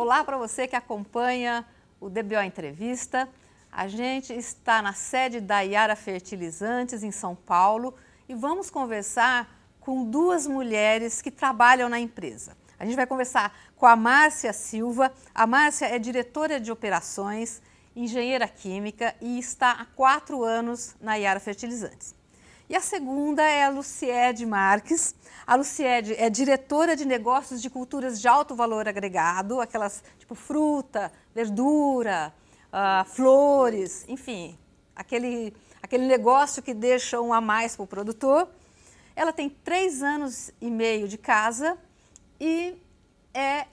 Olá para você que acompanha o DBO Entrevista. A gente está na sede da Yara Fertilizantes, em São Paulo, e vamos conversar com duas mulheres que trabalham na empresa. A gente vai conversar com a Márcia Silva. A Márcia é diretora de operações, engenheira química e está há 4 anos na Yara Fertilizantes. E a segunda é a Luciede Marques. A Luciede é diretora de negócios de culturas de alto valor agregado, aquelas tipo fruta, verdura, flores, enfim, aquele negócio que deixa um a mais para o produtor. Ela tem 3 anos e meio de casa e é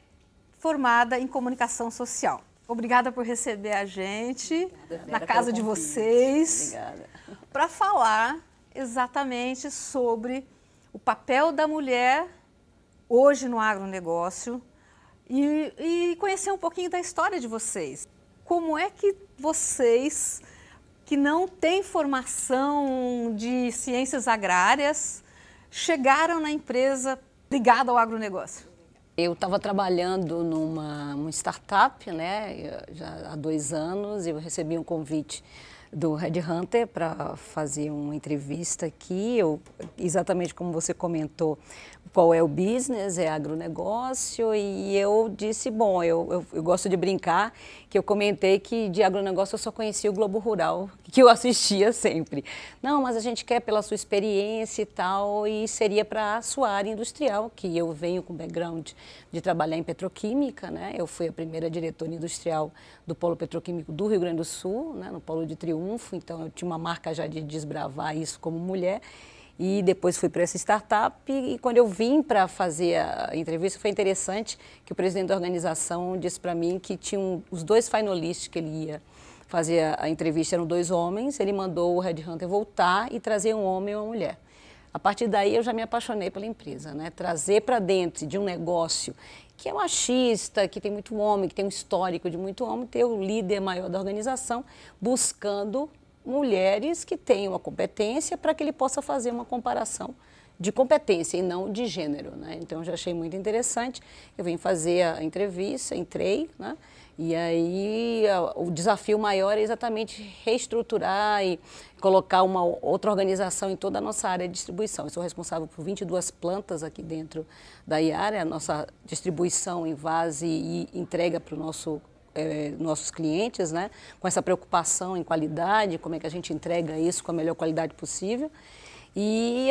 formada em comunicação social. Obrigada por receber a gente na casa de vocês. Obrigada. Para falar exatamente sobre o papel da mulher hoje no agronegócio e conhecer um pouquinho da história de vocês. Como é que vocês, que não têm formação de ciências agrárias, chegaram na empresa ligada ao agronegócio? Eu estava trabalhando numa startup, né, já há 2 anos, e eu recebi um convite do Headhunter para fazer uma entrevista aqui. Exatamente como você comentou, qual é o business, é agronegócio, e eu disse, bom, eu gosto de brincar, que eu comentei que de agronegócio eu só conhecia o Globo Rural, que eu assistia sempre. Não, mas a gente quer pela sua experiência e tal, e seria para a sua área industrial, que eu venho com background de trabalhar em petroquímica, né? Eu fui a primeira diretora industrial do Polo Petroquímico do Rio Grande do Sul, né? No Polo de Triunfo, então eu tinha uma marca já de desbravar isso como mulher. E depois fui para essa startup e quando eu vim para fazer a entrevista foi interessante que o presidente da organização disse para mim que tinham os 2 finalistas que ele ia fazer a entrevista, eram 2 homens, ele mandou o Headhunter voltar e trazer um homem e uma mulher. A partir daí eu já me apaixonei pela empresa, né? Trazer para dentro de um negócio que é machista, que tem muito homem, que tem um histórico de muito homem, ter o líder maior da organização buscando mulheres que tenham a competência para que ele possa fazer uma comparação de competência e não de gênero, né? Então, eu já achei muito interessante. Eu vim fazer a entrevista, entrei, né? E aí o desafio maior é exatamente reestruturar e colocar uma outra organização em toda a nossa área de distribuição. Eu sou responsável por 22 plantas aqui dentro da Yara, a nossa distribuição em vase e entrega para o nossos clientes, né? Com essa preocupação em qualidade, como é que a gente entrega isso com a melhor qualidade possível. E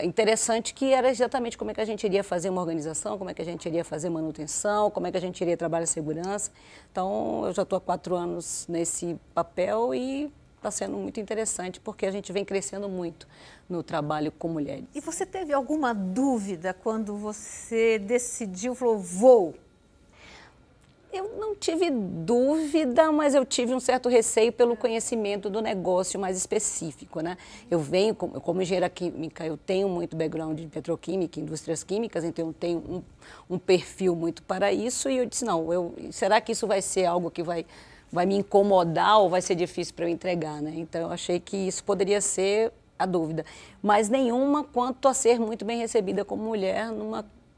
interessante que era exatamente como é que a gente iria fazer uma organização, como é que a gente iria fazer manutenção, como é que a gente iria trabalhar segurança. Então, eu já estou há 4 anos nesse papel e está sendo muito interessante porque a gente vem crescendo muito no trabalho com mulheres. E você teve alguma dúvida quando você decidiu, falou, vou? Eu não tive dúvida, mas eu tive um certo receio pelo conhecimento do negócio mais específico, né? Eu venho, como engenheira química, eu tenho muito background em petroquímica, indústrias químicas, então eu tenho um perfil muito para isso e eu disse, não, será que isso vai ser algo que vai me incomodar ou vai ser difícil para eu entregar, né? Então eu achei que isso poderia ser a dúvida, mas nenhuma quanto a ser muito bem recebida como mulher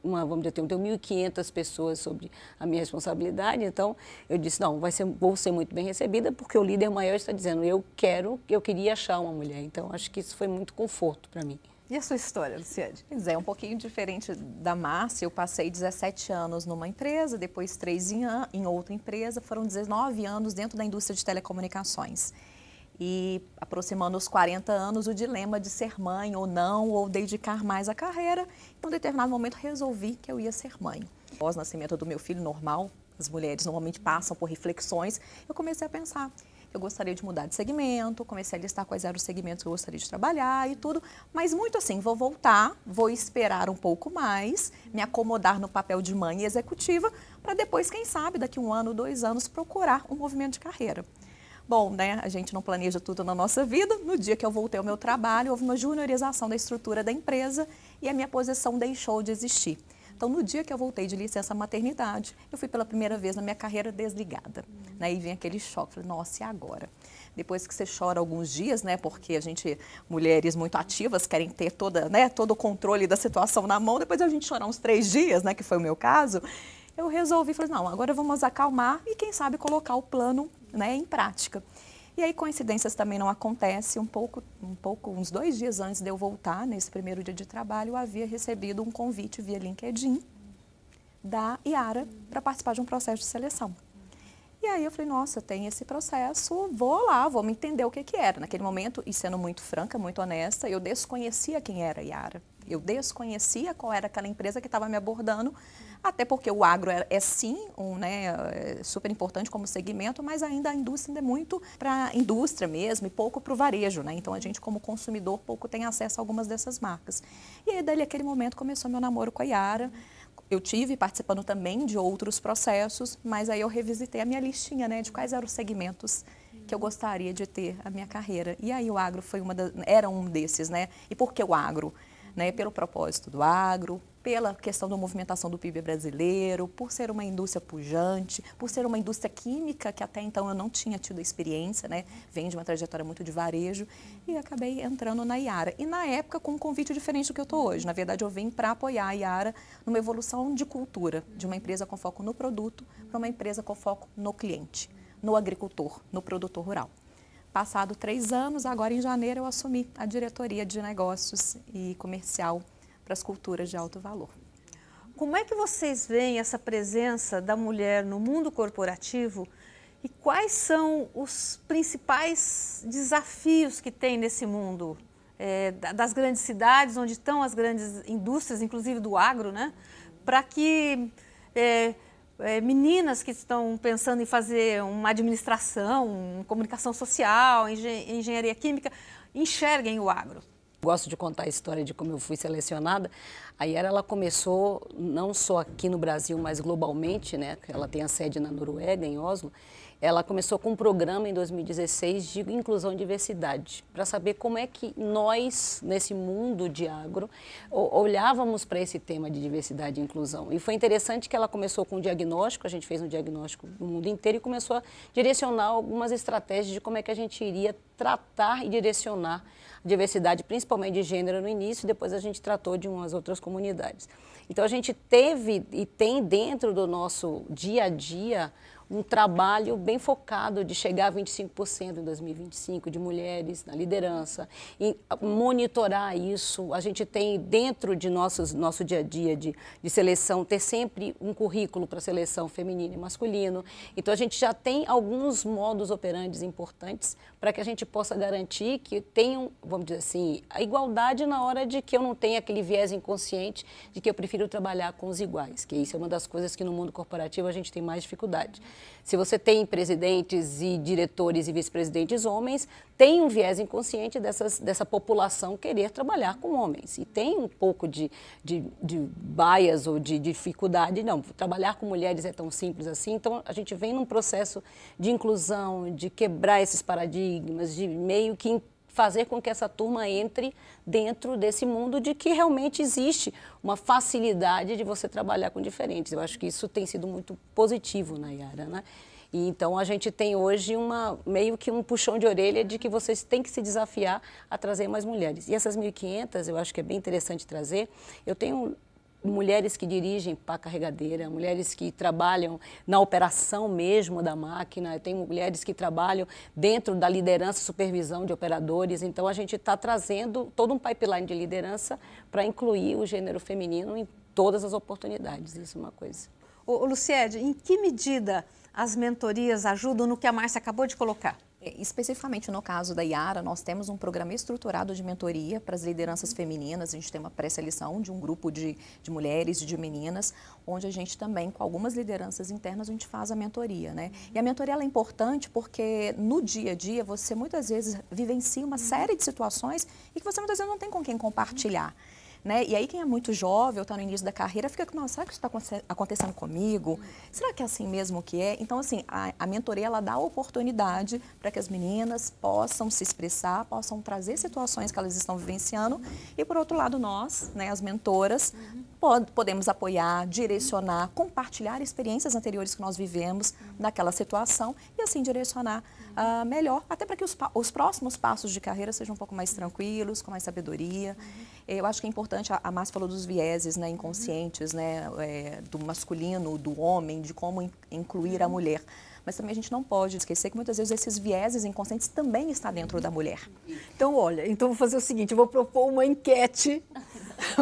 vamos dizer, eu tenho 1.500 pessoas sobre a minha responsabilidade, então eu disse, não, vou ser muito bem recebida, porque o líder maior está dizendo, eu queria achar uma mulher, então acho que isso foi muito conforto para mim. E a sua história, Luciede? Pois é, um pouquinho diferente da Márcia, eu passei 17 anos numa empresa, depois 3 em outra empresa, foram 19 anos dentro da indústria de telecomunicações. E aproximando os 40 anos, o dilema de ser mãe ou não, ou dedicar mais à carreira. Em um determinado momento resolvi que eu ia ser mãe. Após o nascimento do meu filho, normal, as mulheres normalmente passam por reflexões, eu comecei a pensar, eu gostaria de mudar de segmento, comecei a listar quais eram os segmentos que eu gostaria de trabalhar e tudo, mas muito assim, vou voltar, vou esperar um pouco mais, me acomodar no papel de mãe executiva, para depois, quem sabe, daqui 1 ano, 2 anos, procurar um movimento de carreira. Bom, né, a gente não planeja tudo na nossa vida. No dia que eu voltei ao meu trabalho, houve uma juniorização da estrutura da empresa e a minha posição deixou de existir. Então, no dia que eu voltei de licença maternidade, eu fui pela primeira vez na minha carreira desligada. Aí vem aquele choque, falei, nossa, e agora? Depois que você chora alguns dias, né, porque a gente, mulheres muito ativas, querem ter todo o controle da situação na mão, depois a gente chorar uns 3 dias, né, que foi o meu caso, eu resolvi, falei, não, agora vamos acalmar e quem sabe colocar o plano, né, em prática. E aí coincidências também não acontecem, uns 2 dias antes de eu voltar, nesse primeiro dia de trabalho, eu havia recebido um convite via LinkedIn da Yara para participar de um processo de seleção. E aí eu falei, nossa, tem esse processo, vou lá, vou me entender o que era. Naquele momento, e sendo muito franca, muito honesta, eu desconhecia quem era a Yara. Eu desconhecia qual era aquela empresa que estava me abordando, até porque o agro é sim super importante como segmento, mas ainda a indústria é muito para a indústria mesmo e pouco para o varejo, né? Então a gente como consumidor pouco tem acesso a algumas dessas marcas. E aí dali aquele momento começou meu namoro com a Yara. Eu tive participando também de outros processos, mas aí eu revisitei a minha listinha, né, de quais eram os segmentos que eu gostaria de ter a minha carreira. E aí o agro foi era um desses, né? E por que o agro? Né, pelo propósito do agro, pela questão da movimentação do PIB brasileiro, por ser uma indústria pujante, por ser uma indústria química que até então eu não tinha tido experiência, né, vem de uma trajetória muito de varejo, e acabei entrando na Yara. E na época com um convite diferente do que eu estou hoje. Na verdade eu vim para apoiar a Yara numa evolução de cultura, de uma empresa com foco no produto para uma empresa com foco no cliente, no agricultor, no produtor rural. Passado 3 anos, agora em janeiro eu assumi a diretoria de negócios e comercial para as culturas de alto valor. Como é que vocês veem essa presença da mulher no mundo corporativo e quais são os principais desafios que tem nesse mundo das grandes cidades, onde estão as grandes indústrias, inclusive do agro, né? Para que meninas que estão pensando em fazer uma administração, comunicação social, engenharia química, enxerguem o agro. Gosto de contar a história de como eu fui selecionada. A Yara, ela começou não só aqui no Brasil, mas globalmente, né? Ela tem a sede na Noruega, em Oslo. Ela começou com um programa em 2016 de inclusão e diversidade, para saber como é que nós, nesse mundo de agro, olhávamos para esse tema de diversidade e inclusão. E foi interessante que ela começou com um diagnóstico, a gente fez um diagnóstico no mundo inteiro e começou a direcionar algumas estratégias de como é que a gente iria tratar e direcionar a diversidade, principalmente de gênero no início, e depois a gente tratou de umas outras comunidades. Então a gente teve e tem dentro do nosso dia a dia um trabalho bem focado de chegar a 25% em 2025 de mulheres na liderança, e monitorar isso. A gente tem dentro de nosso dia a dia de seleção, ter sempre um currículo para seleção feminino e masculino. Então a gente já tem alguns modus operandi importantes para que a gente possa garantir que tenham, vamos dizer assim, a igualdade na hora de que eu não tenha aquele viés inconsciente de que eu prefiro trabalhar com os iguais, que isso é uma das coisas que no mundo corporativo a gente tem mais dificuldade. Se você tem presidentes e diretores e vice-presidentes homens, tem um viés inconsciente dessa população querer trabalhar com homens. E tem um pouco de bias ou de dificuldade. Não, trabalhar com mulheres é tão simples assim. Então, a gente vem num processo de inclusão, de quebrar esses paradigmas, de meio que fazer com que essa turma entre dentro desse mundo de que realmente existe uma facilidade de você trabalhar com diferentes. Eu acho que isso tem sido muito positivo na Yara, né? E então a gente tem hoje meio que um puxão de orelha de que vocês têm que se desafiar a trazer mais mulheres. E essas 1.500, eu acho que é bem interessante trazer. Eu tenho mulheres que dirigem pá carregadeira, mulheres que trabalham na operação mesmo da máquina, tem mulheres que trabalham dentro da liderança e supervisão de operadores. Então, a gente está trazendo todo um pipeline de liderança para incluir o gênero feminino em todas as oportunidades. Isso é uma coisa. Ô, Luciede, em que medida as mentorias ajudam no que a Márcia acabou de colocar? Especificamente no caso da Yara, nós temos um programa estruturado de mentoria para as lideranças femininas. A gente tem uma pré-seleção de um grupo de mulheres e de meninas, onde a gente também, com algumas lideranças internas, a gente faz a mentoria, né? E a mentoria ela é importante porque no dia a dia você muitas vezes vivencia uma série de situações e que você muitas vezes não tem com quem compartilhar. Né? E aí quem é muito jovem ou está no início da carreira fica com, nossa, será que isso está acontecendo comigo? Será que é assim mesmo que é? Então, assim, a mentoria ela dá oportunidade para que as meninas possam se expressar, possam trazer situações que elas estão vivenciando e, por outro lado, nós, né, as mentoras, podemos apoiar, direcionar, compartilhar experiências anteriores que nós vivemos naquela situação e assim direcionar melhor, até para que os próximos passos de carreira sejam um pouco mais tranquilos, com mais sabedoria. Eu acho que é importante, a Márcia falou dos vieses, né, inconscientes, né, do masculino, do homem, de como incluir a mulher. Mas também a gente não pode esquecer que muitas vezes esses vieses inconscientes também estão dentro da mulher. Então, olha, então vou fazer o seguinte, eu vou propor uma enquete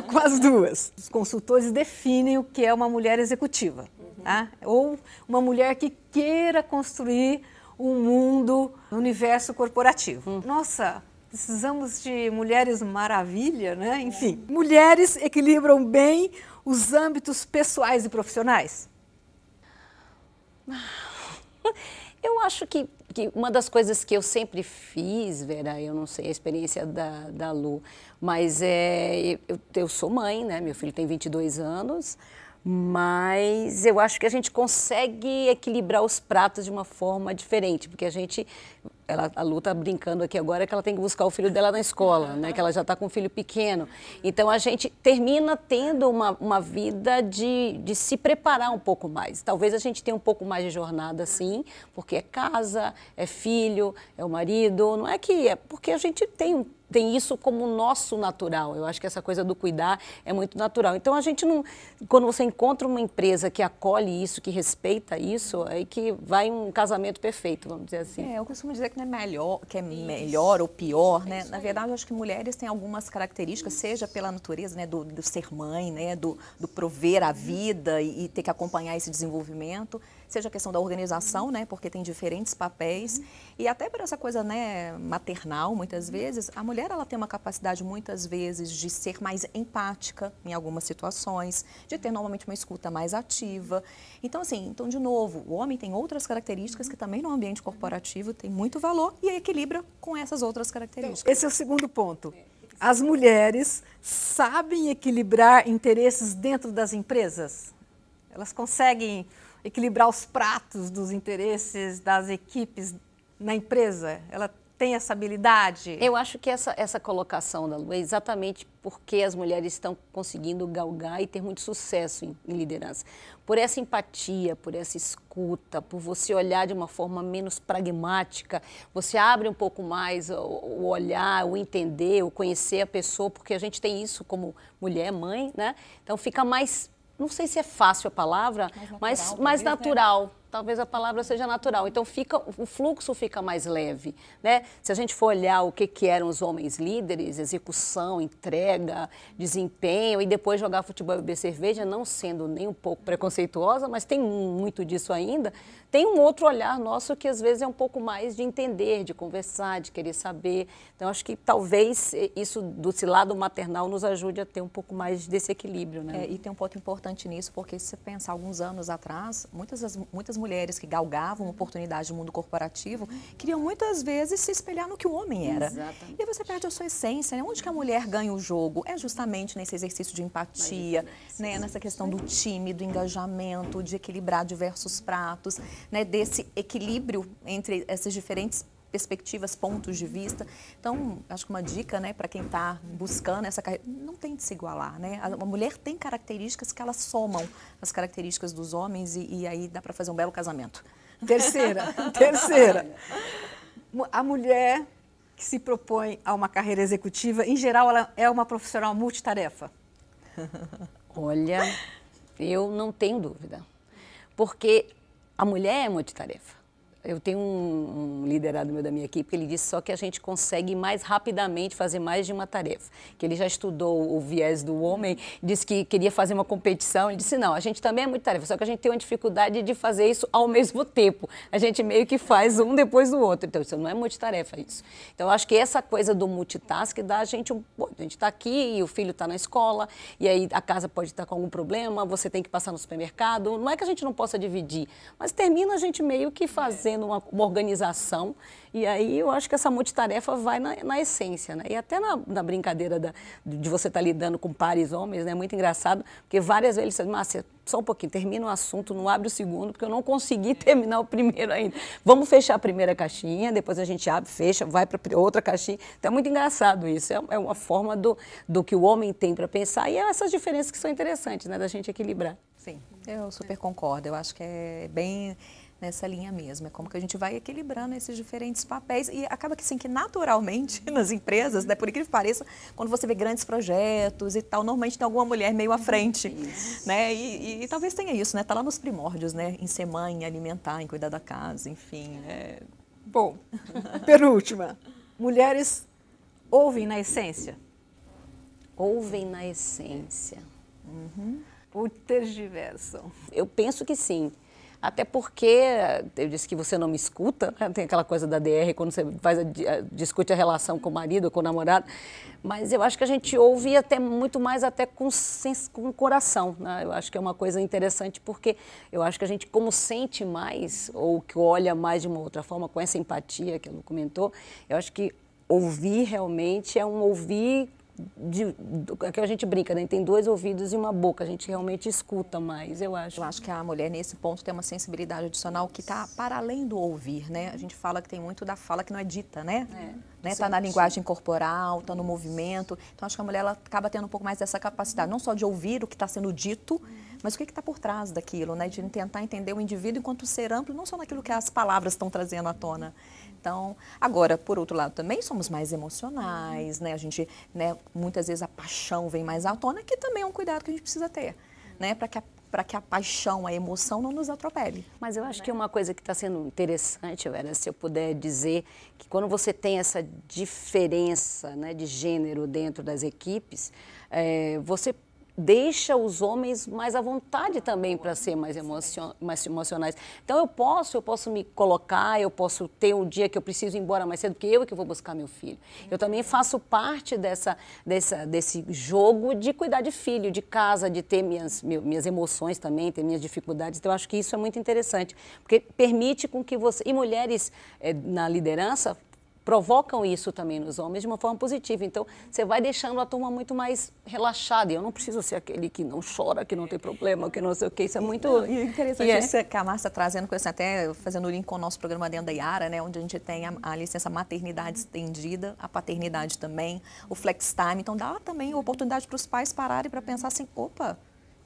com as duas. Os consultores definem o que é uma mulher executiva, tá? Ou uma mulher que queira construir um mundo, um universo corporativo. Nossa, precisamos de mulheres maravilha, né? Enfim, mulheres equilibram bem os âmbitos pessoais e profissionais? Eu acho que uma das coisas que eu sempre fiz, Vera, eu não sei a experiência da Lu, mas eu sou mãe, né? Meu filho tem 22 anos, mas eu acho que a gente consegue equilibrar os pratos de uma forma diferente, porque a Lu está brincando aqui agora que ela tem que buscar o filho dela na escola, né? Que ela já está com um filho pequeno. Então, a gente termina tendo uma vida de se preparar um pouco mais. Talvez a gente tenha um pouco mais de jornada, sim, porque é casa, é filho, é o marido. Não é que é porque a gente tem isso como nosso natural. Eu acho que essa coisa do cuidar é muito natural. Então, a gente não... Quando você encontra uma empresa que acolhe isso, que respeita isso, aí que vai um casamento perfeito, vamos dizer assim. Eu costumo dizer que não é melhor, que é melhor ou pior, né? Na verdade, eu acho que mulheres têm algumas características, seja pela natureza, né, do ser mãe, né, do prover a vida e ter que acompanhar esse desenvolvimento, seja a questão da organização, né, porque tem diferentes papéis, e até por essa coisa, né, maternal, muitas vezes, a mulher ela tem uma capacidade, muitas vezes, de ser mais empática em algumas situações, de ter normalmente uma escuta mais ativa. Então, assim, de novo, o homem tem outras características que também no ambiente corporativo tem muito valor e equilibra com essas outras características. Esse é o segundo ponto. As mulheres sabem equilibrar interesses dentro das empresas? Elas conseguem equilibrar os pratos dos interesses das equipes na empresa? Ela tem essa habilidade? Eu acho que essa colocação da Lu é exatamente porque as mulheres estão conseguindo galgar e ter muito sucesso em liderança. Por essa empatia, por essa escuta, por você olhar de uma forma menos pragmática, você abre um pouco mais o olhar, o entender, o conhecer a pessoa, porque a gente tem isso como mulher, mãe, né? Então fica mais... Não sei se é fácil a palavra, mas mais natural. Né? Talvez a palavra seja natural. Então, o fluxo fica mais leve, né? Se a gente for olhar o que eram os homens líderes, execução, entrega, desempenho, e depois jogar futebol e beber cerveja, não sendo nem um pouco preconceituosa, mas tem muito disso ainda, tem um outro olhar nosso que às vezes é um pouco mais de entender, de conversar, de querer saber. Então, acho que talvez isso do lado maternal nos ajude a ter um pouco mais desse equilíbrio, né? E tem um ponto importante nisso, porque se você pensar alguns anos atrás, muitas mulheres que galgavam oportunidade no mundo corporativo queriam muitas vezes se espelhar no que o homem era. Exatamente. E aí você perde a sua essência, né? Onde que a mulher ganha o jogo? É justamente nesse exercício de empatia, né? Nessa questão do time, do engajamento, de equilibrar diversos pratos, né? Desse equilíbrio entre essas diferentes perspectivas, pontos de vista. Então, acho que uma dica, né, para quem está buscando essa carreira, não tem de se igualar, né? A mulher tem características que elas somam as características dos homens e aí dá para fazer um belo casamento. Terceira. A mulher que se propõe a uma carreira executiva, em geral, ela é uma profissional multitarefa? Olha, eu não tenho dúvida, porque a mulher é multitarefa. Eu tenho um liderado meu da minha equipe que ele disse só que a gente consegue mais rapidamente fazer mais de uma tarefa. Que ele já estudou o viés do homem, disse que queria fazer uma competição. Ele disse, não, a gente também é multitarefa, só que a gente tem uma dificuldade de fazer isso ao mesmo tempo. A gente meio que faz um depois do outro. Então, isso não é multitarefa, isso. Então, eu acho que essa coisa do multitask dá a gente a gente está aqui e o filho está na escola, e aí a casa pode estar com algum problema, você tem que passar no supermercado. Não é que a gente não possa dividir, mas termina a gente meio que fazendo fazendo uma organização, e aí eu acho que essa multitarefa vai na essência, né? E até na brincadeira de você estar lidando com pares homens, né? É muito engraçado, porque várias vezes você diz, Márcia, só um pouquinho, termina o assunto, não abre o segundo, porque eu não consegui terminar o primeiro ainda. Vamos fechar a primeira caixinha, depois a gente abre, fecha, vai para outra caixinha. Então é muito engraçado isso, é uma forma do que o homem tem para pensar, e é essas diferenças que são interessantes, né? Da gente equilibrar. Sim, eu super concordo, eu acho que é bem nessa linha mesmo, é como que a gente vai equilibrando esses diferentes papéis e acaba que, assim, que naturalmente nas empresas, né, por incrível que pareça, quando você vê grandes projetos e tal, normalmente tem alguma mulher meio à frente, né, e talvez tenha isso, né, tá lá nos primórdios, né, em ser mãe, em alimentar, em cuidar da casa, enfim. Bom, penúltima, mulheres ouvem na essência? Ouvem na essência. Ou tergiversam? Eu penso que sim. Até porque, eu disse que você não me escuta, né? Tem aquela coisa da DR, quando você discute a relação com o marido ou com o namorado, mas eu acho que a gente ouve até muito mais até com o coração, né? Eu acho que é uma coisa interessante, porque eu acho que a gente, como sente mais, ou que olha mais de uma outra forma, com essa empatia que ela comentou, eu acho que ouvir realmente é um ouvir que a gente brinca, né? Tem 2 ouvidos e uma boca, a gente realmente escuta mais, eu acho. Eu acho que a mulher, nesse ponto, tem uma sensibilidade adicional que está para além do ouvir, né? A gente fala que tem muito da fala que não é dita, né? Está na linguagem corporal, está no movimento. Então, acho que a mulher ela acaba tendo um pouco mais dessa capacidade, não só de ouvir o que está sendo dito, mas o que está por trás daquilo, né? De tentar entender o indivíduo enquanto ser amplo, não só naquilo que as palavras estão trazendo à tona. Então, agora, por outro lado, também somos mais emocionais, né? A gente, né, muitas vezes a paixão vem mais à tona, que também é um cuidado que a gente precisa ter, né? Para que a paixão, a emoção não nos atropele. Mas eu acho que uma coisa que está sendo interessante, Vera, se eu puder dizer, que quando você tem essa diferença, né, de gênero dentro das equipes, você deixa os homens mais à vontade também para ser mais emocionais. Então eu posso me colocar, eu posso ter um dia que eu preciso ir embora mais cedo, porque eu é que vou buscar meu filho. Eu também faço parte desse jogo de cuidar de filho, de casa, de ter minhas emoções também, ter minhas dificuldades. Então eu acho que isso é muito interessante, porque permite com que você... E mulheres na liderança provocam isso também nos homens de uma forma positiva. Então, você vai deixando a turma muito mais relaxada. E eu não preciso ser aquele que não chora, que não tem problema, que não sei o que. Isso é muito... E interessante isso que a Márcia trazendo com isso, até fazendo o link com o nosso programa dentro da Iara, né, onde a gente tem a licença maternidade estendida, a paternidade também, o flex time. Então, dá também oportunidade para os pais pararem para pensar assim, opa,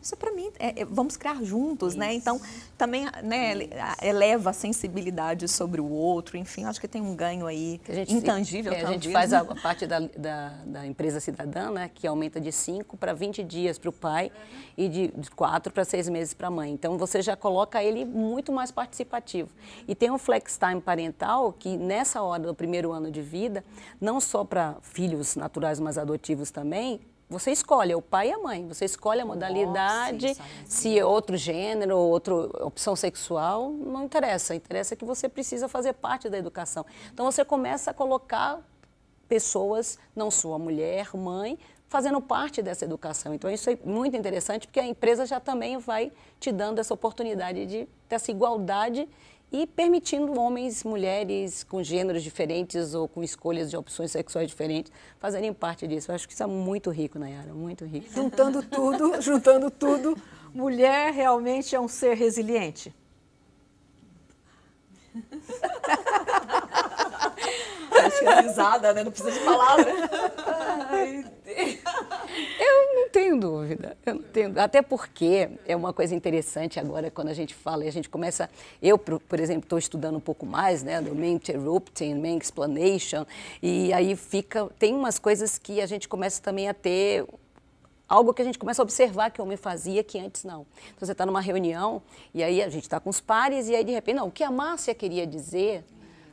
isso para mim, vamos criar juntos, né? Então, também, né, eleva a sensibilidade sobre o outro, enfim, acho que tem um ganho aí intangível também. A gente faz a parte da empresa cidadã, né, que aumenta de 5 para 20 dias para o pai e de 4 para 6 meses para a mãe. Então, você já coloca ele muito mais participativo. E tem um flex time parental que, nessa hora do primeiro ano de vida, não só para filhos naturais, mas adotivos também, você escolhe, é o pai e a mãe, você escolhe a modalidade, se é outro gênero, outra opção sexual, não interessa. Interessa que você precisa fazer parte da educação. Então, você começa a colocar pessoas, não só a mulher, mãe, fazendo parte dessa educação. Então, isso é muito interessante, porque a empresa já também vai te dando essa oportunidade dessa igualdade e permitindo homens, mulheres com gêneros diferentes ou com escolhas de opções sexuais diferentes fazerem parte disso. Eu acho que isso é muito rico, Nayara, muito rico. Juntando tudo, mulher realmente é um ser resiliente? Acho que é risada, né? Não precisa de palavra. Eu não tenho dúvida, até porque é uma coisa interessante agora quando a gente fala e a gente começa, eu, por exemplo, estou estudando um pouco mais, né, do main interrupting, main explanation, e aí tem umas coisas que a gente começa também a ter algo que a gente começa a observar que o homem fazia que antes não. Então você está numa reunião e aí a gente está com os pares e aí de repente, não, o que a Márcia queria dizer...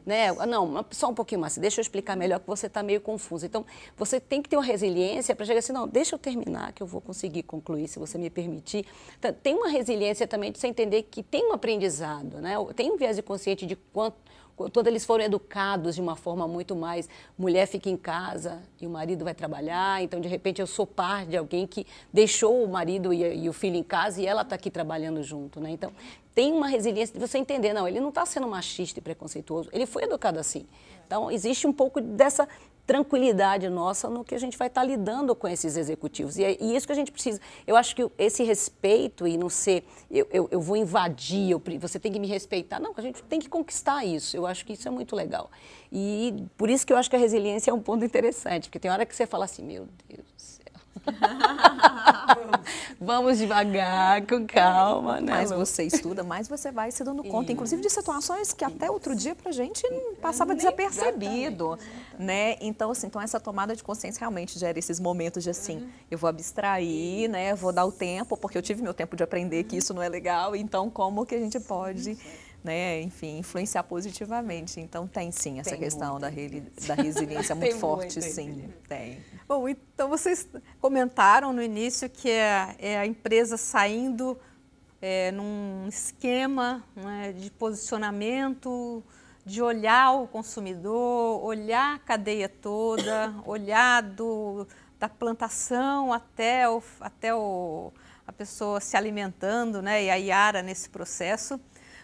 Né? Não, só um pouquinho mais, deixa eu explicar melhor que você está meio confuso. Então, você tem que ter uma resiliência para chegar assim, não, deixa eu terminar que eu vou conseguir concluir, se você me permitir. Então, tem uma resiliência também de você entender que tem um aprendizado, né? Tem um viés inconsciente de Todos eles foram educados de uma forma muito mais, mulher fica em casa e o marido vai trabalhar, então de repente eu sou par de alguém que deixou o marido e o filho em casa e ela está aqui trabalhando junto, né? Então tem uma resiliência de você entender, não, ele não está sendo machista e preconceituoso, ele foi educado assim. Então existe um pouco dessa tranquilidade nossa no que a gente vai estar lidando com esses executivos. E é isso que a gente precisa. Eu acho que esse respeito e não ser, eu vou invadir, você tem que me respeitar. Não, a gente tem que conquistar isso. Eu acho que isso é muito legal. E por isso que eu acho que a resiliência é um ponto interessante, porque tem hora que você fala assim, meu Deus do céu. Vamos devagar, com calma, né? Mais você estuda, mais você vai se dando conta, inclusive de situações que até outro dia pra gente passava desapercebido, né? Então, assim, essa tomada de consciência realmente gera esses momentos de assim, eu vou abstrair, né? Vou dar o tempo, porque eu tive meu tempo de aprender que isso não é legal, então como que a gente pode, né, enfim, influenciar positivamente. Então tem sim essa questão da resiliência muito forte, sim, tem. Bom, então vocês comentaram no início que é a empresa saindo num esquema, né, de posicionamento, de olhar o consumidor, olhar a cadeia toda, olhar da plantação até a pessoa se alimentando, né, e a Yara nesse processo.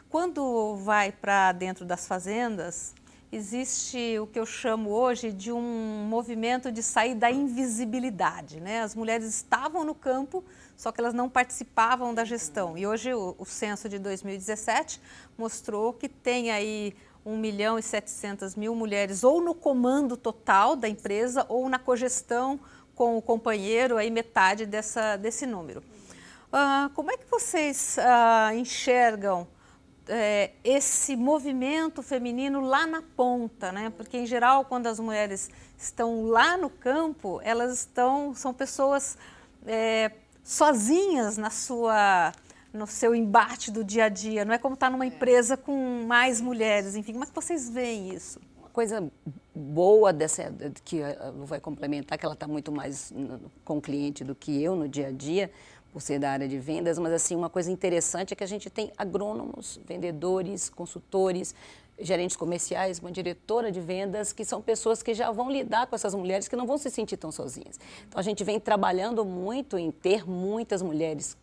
Quando vai para dentro das fazendas, existe o que eu chamo hoje de um movimento de sair da invisibilidade, né? As mulheres estavam no campo, só que elas não participavam da gestão. E hoje o censo de 2017 mostrou que tem aí 1.700.000 mulheres ou no comando total da empresa ou na cogestão com o companheiro, aí metade desse número. Como é que vocês enxergam esse movimento feminino lá na ponta, né? Porque em geral quando as mulheres estão lá no campo, são pessoas sozinhas no seu embate do dia a dia, não é como estar numa empresa com mais mulheres, enfim, como é que vocês veem isso? Uma coisa boa que a Lu vai complementar, que ela está muito mais com o cliente do que eu no dia a dia, por ser da área de vendas, mas assim, uma coisa interessante é que a gente tem agrônomos, vendedores, consultores, gerentes comerciais, uma diretora de vendas, que são pessoas que já vão lidar com essas mulheres que não vão se sentir tão sozinhas. Então a gente vem trabalhando muito em ter muitas mulheres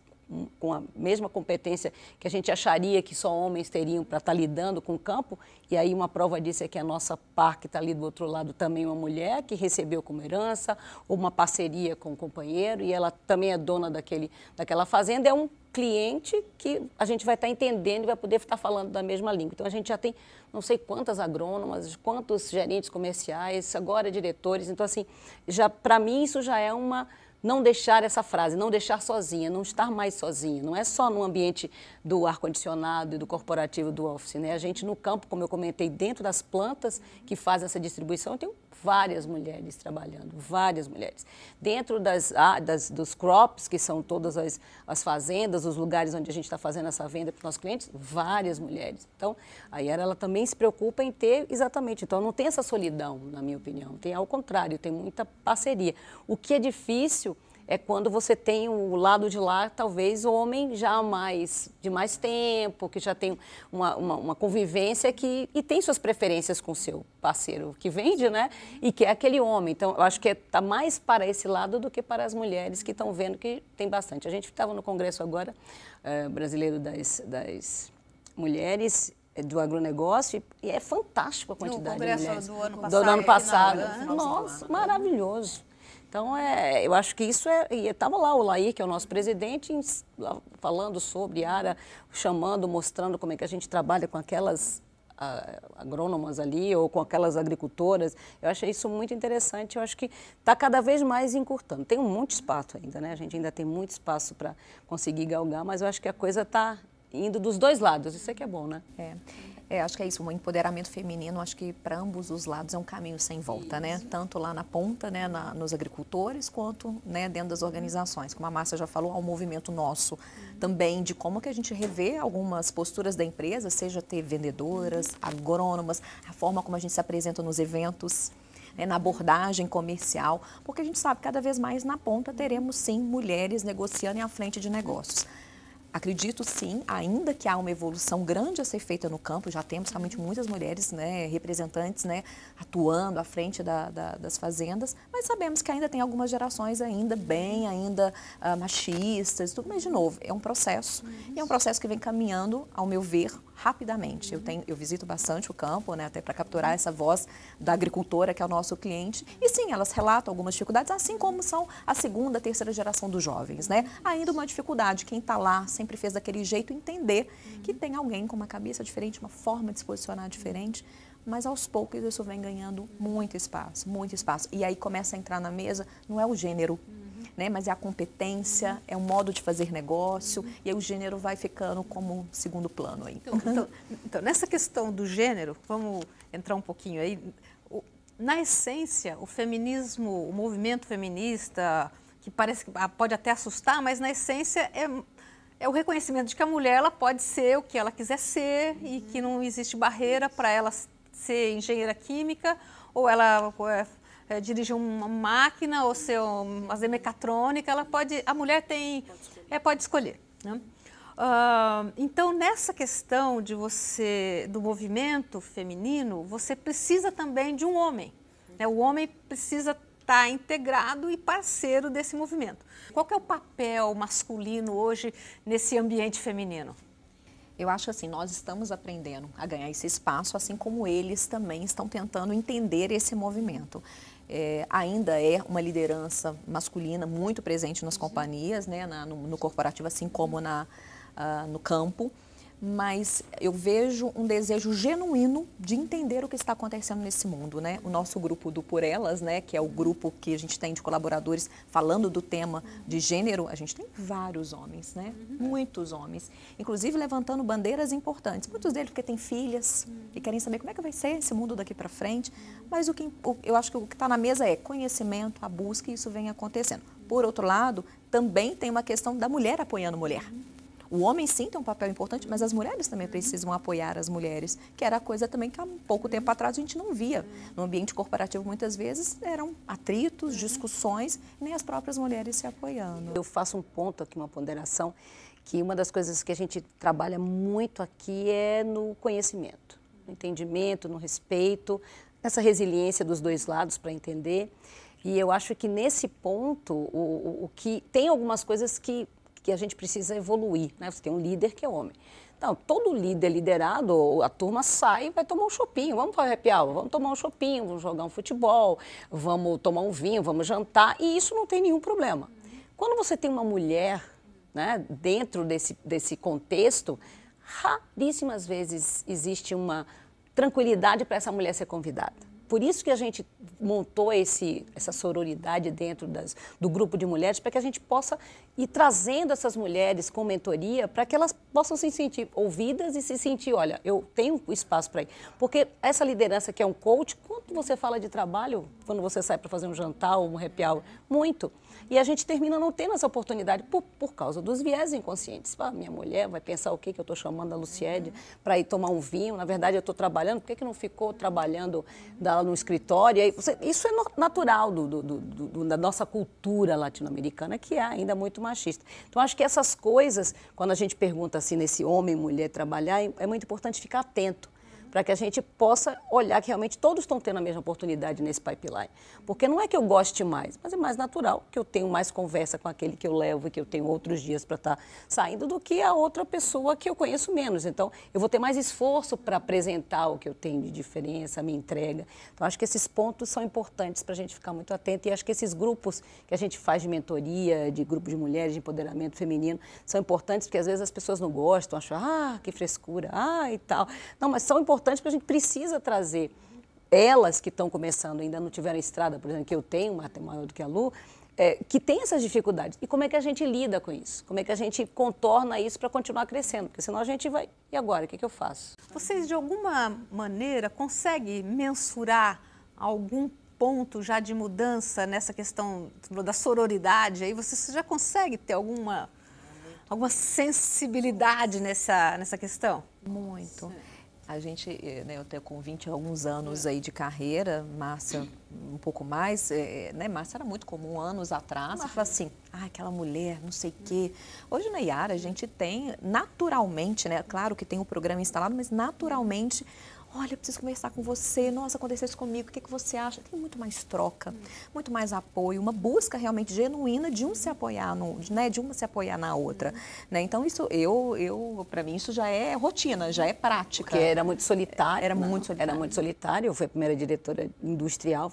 com a mesma competência que a gente acharia que só homens teriam para estar lidando com o campo, e aí uma prova disso é que a nossa par, que está ali do outro lado, também é uma mulher que recebeu como herança, ou uma parceria com o companheiro, e ela também é dona daquela fazenda, é um cliente que a gente vai estar entendendo e vai poder estar falando da mesma língua. Então a gente já tem não sei quantas agrônomas, quantos gerentes comerciais, agora diretores, então assim, para mim isso já é não deixar essa frase, não deixar sozinha, não estar mais sozinha. Não é só no ambiente do ar-condicionado e do corporativo do office, né? A gente no campo, como eu comentei, dentro das plantas que fazem essa distribuição, eu tenho várias mulheres trabalhando, várias mulheres. Dentro dos crops, que são todas as fazendas, os lugares onde a gente está fazendo essa venda para os nossos clientes, várias mulheres. Então, a Yara, ela também se preocupa em ter exatamente. Então, não tem essa solidão, na minha opinião. Tem ao contrário, tem muita parceria. O que é difícil é quando você tem o lado de lá, talvez o homem já de mais tempo, que já tem uma convivência e tem suas preferências com o seu parceiro que vende, né? E que é aquele homem. Então, eu acho que está mais para esse lado do que para as mulheres que estão vendo que tem bastante. A gente estava no congresso agora, brasileiro das mulheres, do agronegócio, e é fantástico a quantidade de mulheres. No congresso do ano passado. Final, Nossa, maravilhoso. Então, eu acho que isso estava lá o Laí, que é o nosso presidente, falando sobre Yara, chamando, mostrando como é que a gente trabalha com aquelas agrônomas ali, ou com aquelas agricultoras. Eu achei isso muito interessante, eu acho que está cada vez mais encurtando. Tem muito espaço ainda, né? A gente ainda tem muito espaço para conseguir galgar, mas eu acho que a coisa está indo dos dois lados, isso é que é bom, né? Acho que é isso, um empoderamento feminino, acho que para ambos os lados é um caminho sem volta, né? Tanto lá na ponta, né, nos agricultores, quanto, né, dentro das organizações. Como a Márcia já falou, há um movimento nosso também de como que a gente revê algumas posturas da empresa, seja ter vendedoras, agrônomas, a forma como a gente se apresenta nos eventos, né, na abordagem comercial, porque a gente sabe que cada vez mais na ponta teremos sim mulheres negociando à frente de negócios. Acredito sim, ainda que há uma evolução grande a ser feita no campo, já temos realmente muitas mulheres, né, representantes, né, atuando à frente das fazendas, mas sabemos que ainda tem algumas gerações ainda machistas, tudo, mas de novo, é um processo, e é um processo que vem caminhando, ao meu ver, rapidamente. Eu visito bastante o campo, né, até para capturar essa voz da agricultora, que é o nosso cliente, e sim, elas relatam algumas dificuldades, assim como são a segunda, terceira geração dos jovens, né? Ainda uma dificuldade, quem está lá sempre fez daquele jeito, entender que tem alguém com uma cabeça diferente, uma forma de se posicionar diferente, mas aos poucos isso vem ganhando muito espaço, muito espaço. E aí começa a entrar na mesa, não é o gênero, né, mas é a competência, é o modo de fazer negócio, e aí o gênero vai ficando como segundo plano aí. Então, nessa questão do gênero, vamos entrar um pouquinho aí. Na essência, o feminismo, o movimento feminista, que parece que pode até assustar, mas na essência é o reconhecimento de que a mulher ela pode ser o que ela quiser ser e que não existe barreira para ela ser engenheira química ou ela dirigir uma máquina ou fazer mecatrônica, a mulher pode escolher, né? Então, nessa questão do movimento feminino, você precisa também de um homem, né? O homem precisa estar integrado e parceiro desse movimento. Qual que é o papel masculino hoje nesse ambiente feminino? Eu acho assim, nós estamos aprendendo a ganhar esse espaço, assim como eles também estão tentando entender esse movimento. Ainda é uma liderança masculina muito presente nas companhias, né, no corporativo, assim como no campo, mas eu vejo um desejo genuíno de entender o que está acontecendo nesse mundo, né? O nosso grupo do Por Elas, né, que é o grupo que a gente tem de colaboradores falando do tema de gênero, a gente tem vários homens, né? Muitos homens, inclusive levantando bandeiras importantes, muitos deles porque têm filhas e querem saber como é que vai ser esse mundo daqui para frente, mas eu acho que o que está na mesa é conhecimento, a busca, e isso vem acontecendo. Por outro lado, também tem uma questão da mulher apoiando mulher. O homem sim tem um papel importante, mas as mulheres também precisam apoiar as mulheres, que era coisa também que há um pouco tempo atrás a gente não via. No ambiente corporativo, muitas vezes, eram atritos, discussões, nem as próprias mulheres se apoiando. Eu faço um ponto aqui, uma ponderação, que uma das coisas que a gente trabalha muito aqui é no conhecimento, no entendimento, no respeito, nessa resiliência dos dois lados para entender. E eu acho que nesse ponto, o que tem algumas coisas que a gente precisa evoluir, né? Você tem um líder que é homem. Então, todo líder liderado, a turma sai e vai tomar um chopinho. Vamos para o happy hour, vamos tomar um chopinho, vamos jogar um futebol, vamos tomar um vinho, vamos jantar. E isso não tem nenhum problema. Quando você tem uma mulher, né, dentro desse contexto, raríssimas vezes existe uma tranquilidade para essa mulher ser convidada. Por isso que a gente montou essa sororidade dentro do grupo de mulheres, para que a gente possa ir trazendo essas mulheres com mentoria, para que elas possam se sentir ouvidas e se sentir, olha, eu tenho espaço para ir. Porque essa liderança que é um coach, quanto você fala de trabalho, quando você sai para fazer um jantar ou um happy hour? Muito. E a gente termina não tendo essa oportunidade por causa dos viés inconscientes. Minha mulher vai pensar o que eu estou chamando a Luciede para ir tomar um vinho. Na verdade, eu estou trabalhando, por que não ficou trabalhando no escritório? Isso é natural da nossa cultura latino-americana, que é ainda muito machista. Então, acho que essas coisas, quando a gente pergunta assim, nesse homem e mulher trabalhar, é muito importante ficar atento, para que a gente possa olhar que realmente todos estão tendo a mesma oportunidade nesse pipeline. Porque não é que eu goste mais, mas é mais natural que eu tenho mais conversa com aquele que eu levo e que eu tenho outros dias para estar saindo do que a outra pessoa que eu conheço menos. Então, eu vou ter mais esforço para apresentar o que eu tenho de diferença, a minha entrega. Então, acho que esses pontos são importantes para a gente ficar muito atento, e acho que esses grupos que a gente faz de mentoria, de grupo de mulheres, de empoderamento feminino, são importantes porque às vezes as pessoas não gostam, acham, que frescura, e tal. Não, mas são importantes porque a gente precisa trazer elas que estão começando, ainda não tiveram estrada, por exemplo, que eu tenho, uma até maior do que a Lu, que tem essas dificuldades. E como é que a gente lida com isso? Como é que a gente contorna isso para continuar crescendo? Porque senão a gente vai... E agora, o que eu faço? Vocês, de alguma maneira, conseguem mensurar algum ponto já de mudança nessa questão da sororidade? Aí você já consegue ter alguma sensibilidade nessa questão? Muito. A gente, né, eu tenho com 20 alguns anos aí de carreira, Márcia um pouco mais, né, Márcia era muito comum anos atrás, você fala assim, aquela mulher, não sei o quê. Hoje na Yara a gente tem naturalmente, né, claro que tem um programa instalado, mas naturalmente, olha, eu preciso conversar com você, nossa, aconteceu isso comigo, o que você acha? Tem muito mais troca, muito mais apoio, uma busca realmente genuína de um se apoiar, né, de uma se apoiar na outra. Né? Então, isso, para mim, isso já é rotina, já é prática. Porque era muito solitário. Era muito solitário. Era muito solitário. Eu fui a primeira diretora industrial,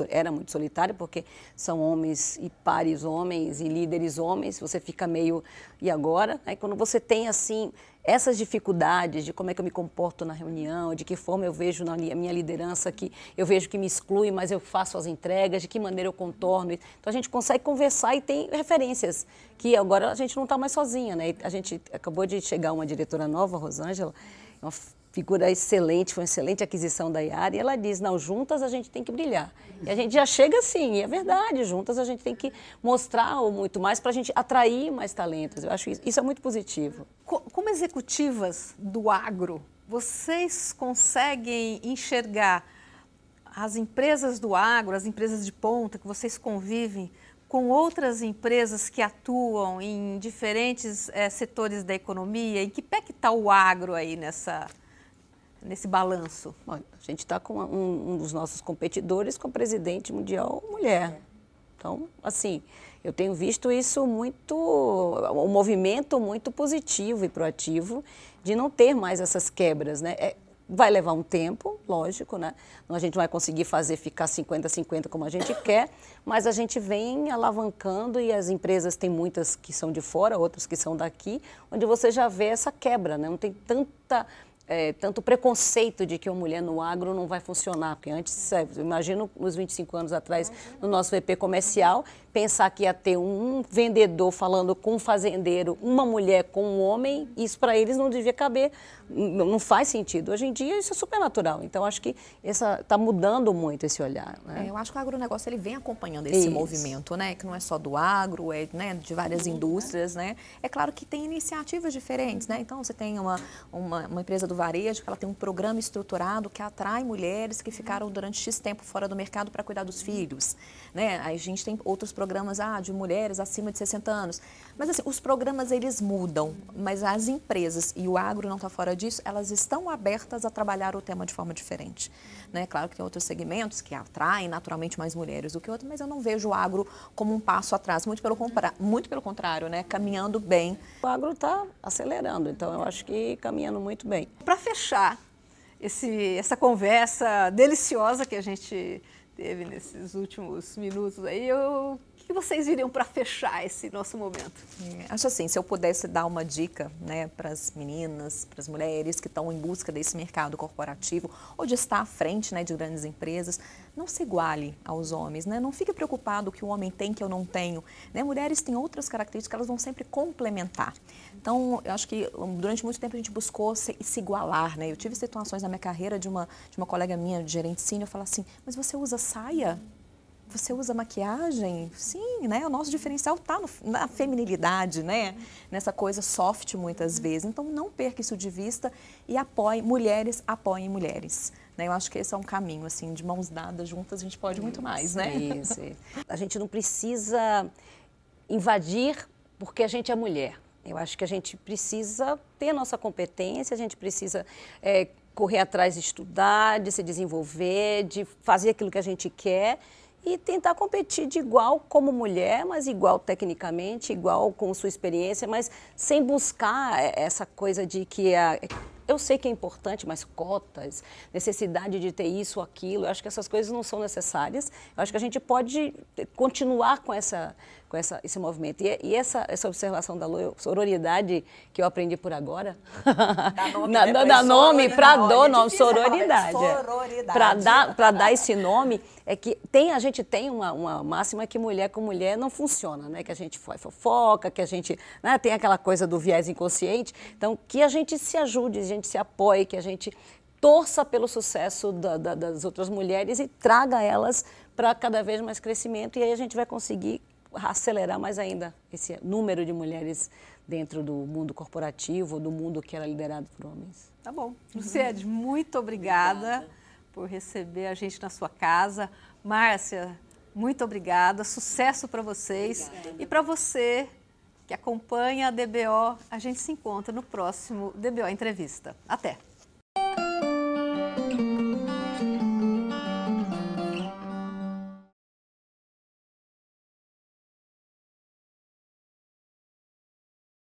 era muito solitário, porque são homens e pares homens e líderes homens, você fica meio, e agora? Aí quando você tem, assim, essas dificuldades de como é que eu me comporto na reunião, de que forma eu vejo na minha liderança, que eu vejo que me exclui, mas eu faço as entregas, de que maneira eu contorno. Então a gente consegue conversar e tem referências, que agora a gente não está mais sozinha, né? A gente acabou de chegar uma diretora nova, Rosângela, uma figura excelente, foi uma excelente aquisição da Yara, e ela diz, não, juntas a gente tem que brilhar. E a gente já chega assim, e é verdade, juntas a gente tem que mostrar muito mais para a gente atrair mais talentos. Eu acho que isso é muito positivo. Como executivas do agro, vocês conseguem enxergar as empresas do agro, as empresas de ponta que vocês convivem, com outras empresas que atuam em diferentes setores da economia? Em que pé que está o agro aí nesse balanço? Olha, a gente está com um dos nossos competidores com a presidente mundial mulher. Então, assim, eu tenho visto isso um movimento muito positivo e proativo de não ter mais essas quebras, né? Vai levar um tempo, lógico, né? A gente não vai conseguir ficar 50-50 como a gente quer, mas a gente vem alavancando e as empresas têm muitas que são de fora, outras que são daqui, onde você já vê essa quebra, né? Não tem tanto preconceito de que uma mulher no agro não vai funcionar, porque antes, eu imagino, uns 25 anos atrás, no nosso VP comercial, pensar que ia ter um vendedor falando com um fazendeiro, uma mulher com um homem, isso para eles não devia caber, não faz sentido. Hoje em dia isso é super natural, então acho que está mudando muito esse olhar. Né? Eu acho que o agronegócio ele vem acompanhando esse movimento, né? Que não é só do agro, né, de várias indústrias, né? É claro que tem iniciativas diferentes, né? Então você tem uma empresa do varejo que ela tem um programa estruturado que atrai mulheres que ficaram durante X tempo fora do mercado para cuidar dos filhos, né? Aí a gente tem outros programas de mulheres acima de 60 anos. Mas assim, os programas eles mudam, mas as empresas, e o agro não está fora disso, elas estão abertas a trabalhar o tema de forma diferente. Né? Claro que tem outros segmentos que atraem naturalmente mais mulheres do que outros, mas eu não vejo o agro como um passo atrás, muito pelo contrário, né? Caminhando bem. O agro está acelerando, então eu acho que caminhando muito bem. Para fechar essa conversa deliciosa que a gente teve nesses últimos minutos aí, o que vocês diriam para fechar esse nosso momento? Acho assim, se eu pudesse dar uma dica, né, para as meninas, para as mulheres que estão em busca desse mercado corporativo ou de estar à frente, né, de grandes empresas, não se iguale aos homens, né? Não fique preocupado o que o homem tem que eu não tenho. Né? Mulheres têm outras características que elas vão sempre complementar. Então, eu acho que durante muito tempo a gente buscou se igualar, né? Eu tive situações na minha carreira de uma colega minha, de gerente sênior, falar assim, mas você usa saia? Você usa maquiagem? Sim, né? O nosso diferencial está na feminilidade, né? Nessa coisa soft muitas vezes. Então, não perca isso de vista e apoiem mulheres. Né? Eu acho que esse é um caminho, assim, de mãos dadas, juntas a gente pode muito mais, né? Isso. A gente não precisa invadir porque a gente é mulher. Eu acho que a gente precisa ter nossa competência, a gente precisa correr atrás de estudar, de se desenvolver, de fazer aquilo que a gente quer e tentar competir de igual como mulher, mas igual tecnicamente, igual com sua experiência, mas sem buscar essa coisa de que eu sei que é importante, mas cotas, necessidade de ter isso ou aquilo, eu acho que essas coisas não são necessárias. Eu acho que a gente pode continuar com esse movimento. E essa observação da sororidade que eu aprendi por agora, dá nome para dar nome, sororidade. Para dar esse nome, é que a gente tem uma máxima que mulher com mulher não funciona, né? Que a gente fofoca, que a gente tem aquela coisa do viés inconsciente. Então, que a gente se ajude, a gente se apoie, que a gente torça pelo sucesso das outras mulheres e traga elas para cada vez mais crescimento. E aí a gente vai conseguir acelerar mais ainda esse número de mulheres dentro do mundo corporativo, do mundo que era liderado por homens. Tá bom. Luciede, muito obrigada por receber a gente na sua casa. Márcia, muito obrigada. Sucesso para vocês. Obrigada. E para você que acompanha a DBO, a gente se encontra no próximo DBO Entrevista. Até!